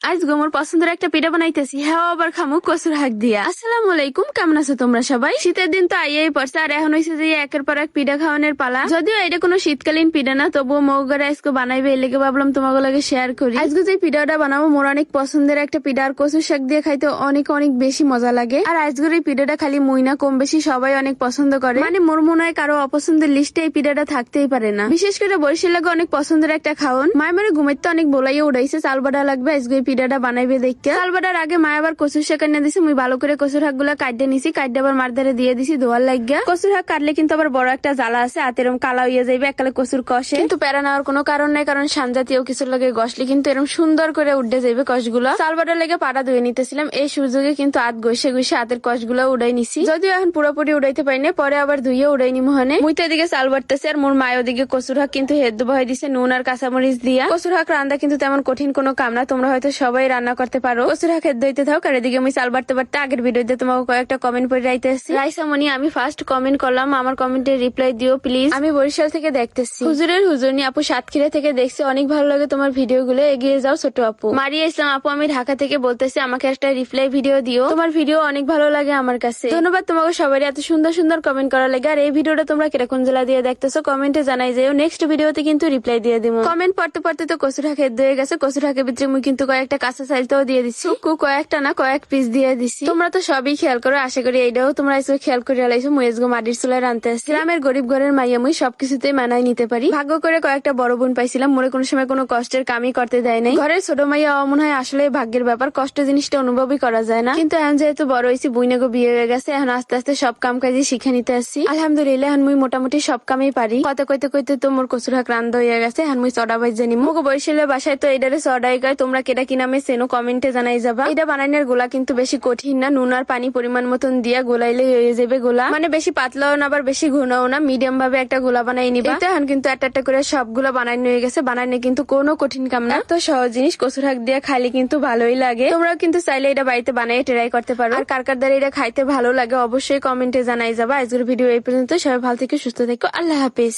আজ গোমর পছন্দের একটা পিঠা বানাইতেছি, হ্যাঁ আবার খামু কচুর হাক দিয়া। আসসালামু আলাইকুম, কেমন আছো তোমরা সবাই? শীতের দিন তো আইয়াই পড়ছে, আর এখন হয়েছে যে একের পর এক পিঠা খাওয়ানোর পালা। যদিও এটা কোনো শীতকালীন পিঠা না, তবুও মৌগারে আজকে বানাইবে, এর লেগে ভাবলাম তোমাকে লাগে শেয়ার করি। আজকে যে পিঠাটা বানাবো মোর অনেক পছন্দের একটা পিঠা, আর কচুর শাক দিয়ে খাইতে অনেক অনেক বেশি মজা লাগে। আর আজকের এই পিঠাটা খালি মুই না, কম বেশি সবাই অনেক পছন্দ করে, মানে মোর মনে হয় কারো অপছন্দের লিস্টে এই পিঠাটা থাকতেই পারে না। বিশেষ করে বরিশাল লাগে অনেক পছন্দের একটা খাওন। মায়ের মানে ঘুমাইতে অনেক বলাইয়া উড়াইছে চাল বাটা লাগবে আজকে এই পিঠাটা বানাইবে দেখতে। চাল বাটার আগে মা আবার কচুর শাক এনে দিছে, মুই ভালো করে কচুর শাক গুলা কাটে নিছি, কাটে আবার মার ধারে দিয়ে দিছি ধোয়ার লাগিয়া। কচুর শাক কাটলে কিন্তু আবার বড় একটা জ্বালা আছে, হাতেরম কালা হইয়া যাইবে একালে কচুর কষে। কিন্তু প্যারা নেওয়ার কোনো কারণ নাই, কারণ সানজাতীয় কিছুর লাগে গসলে কিন্তু এরকম সুন্দর করে উঠে যাইবে কষগুলা। চাল বাটার লেগে পাটা ধুয়ে নিতেছিলাম, এই সুযোগে কিন্তু হাত ঘষে ঘষে হাতের কষগুলা উড়াই নিছি। যদিও এখন পুরোপুরি উড়াইতে পারি না, পরে আবার ধুইয়ে উড়াই নি মোহনে। মুই তো এদিকে চাল বাটতেছে, আর মোর মায়ের ওদিকে কচুর শাক কিন্তু হেদ্দ বহাই দিছে নুন আর কাঁচামরিচ দিয়া। কচুর শাক রান্না কিন্তু তেমন কঠিন কোনো কাম না, তোমরা হয়তো সবাই রান্না করতে পারো। কচুর শাক হেদ্দ হইতে থাক, আর এদিকে আমি চাল বাটতে বাটতে আগের ভিডিওতে তোমাকে কয়েকটা কমেন্ট করে রাইতেছি। রাইসামনি আমি ফার্স্ট কমেন্ট করলাম, আমার কমেন্টে রিপ্লাই দিও প্লিজ। আমি বরিশাল থেকে দেখতেছি। হুজুরের হুজুরনি আপু সাতক্ষীরা থেকে দেখছি, অনেক ভালো লাগে তোমার ভিডিও গুলো, এগিয়ে যাও ছোট আপু। মারিয়া ইসলাম আপু আমি ঢাকা থেকে বলতেছি, আমাকে একটা রিপ্লাই ভিডিও দিও, তোমার ভিডিও অনেক ভালো লাগে আমার কাছে। ধন্যবাদ তোমাকে সবাই এত সুন্দর সুন্দর কমেন্ট করার লাগে। আর এই ভিডিওটা তোমরা কিরকম জেলা দিয়ে দেখতেছো কমেন্টে জানাই যাও, নেক্সট ভিডিওতে কিন্তু রিপ্লাই দিয়ে দিব। কমেন্ট পড়তে পড়তে তো কচুর শাক হেদ্দ হয়ে গেছে, কচুর শাকের ভিতরে মুই কিন্তু কয়েকটা কাঁচা চাইলটাও দিয়ে দিচ্ছি, কয়েকটা না কয়েক পিস দিয়ে দিচ্ছি। তোমরা তো সবই খেয়াল করো, আশা করি এইটাও তোমরা এসে খেয়াল করে লাইছো। মুই আজকে মাটির চুলায় রানতে আসছি, গ্রামের গরিব ঘরের মাইয়া মুই সবকিছুতেই মানায় নিতে পারি। ভাগ্য করে কয়েকটা বড় বোন পাইছিলাম, মোরে কোনো সময় কোনো কষ্টের কামই করতে দেয় নাই। ঘরের ছোট মাইয়া মনে হয় আসলে ভাগ্যের ব্যাপার, কষ্ট জিনিসটা অনুভবই করা যায় না। কিন্তু এখন যেহেতু বড় হয়েছি, বুইনাগো বিয়ে হয়ে গেছে, এখন আস্তে আস্তে সব কাম কাজে শিখে নিতে আসছি। আলহামদুলিল্লাহ এখন মুই মোটামুটি সব কামেই পারি। কথা কইতে কইতে তো মোর কচুর শাক রান্ধা হয়ে গেছে, এখন মুই চড়া বাজ জানি। মুগো বরিশালের বাসায় তো এটারে চড়াই গায়, তোমরা কেটা কি নামে চেনো কমেন্টে জানাই যাবা। এটা বানানোর গোলা কিন্তু বেশি কঠিন না, নুন আর পানি পরিমাণ মতন দিয়া গোলাইলে হয়ে যাবে গোলা, মানে বেশি পাতলাও না আবার বেশি ঘনও না, মিডিয়াম ভাবে একটা গোলা বানাই নিবা। এখন কিন্তু একটা করে সবগুলো বানানো হয়ে গেছে, বানানো কিন্তু কোনো কঠিন কাম না, তো সহজ জিনিস। কচুর শাক দিয়ে খাইলে কিন্তু ভালোই লাগে, তোমরাও কিন্তু চাইলে এটা বাড়িতে বানিয়ে ট্রাই করতে পারো। আর কার কার দ্বারা এটা খাইতে ভালো লাগে অবশ্যই কমেন্টে জানাই যাবা। আজকের ভিডিও এই পর্যন্ত, সবাই ভালো থেকে সুস্থ থেকো, আল্লাহ হাফেজ।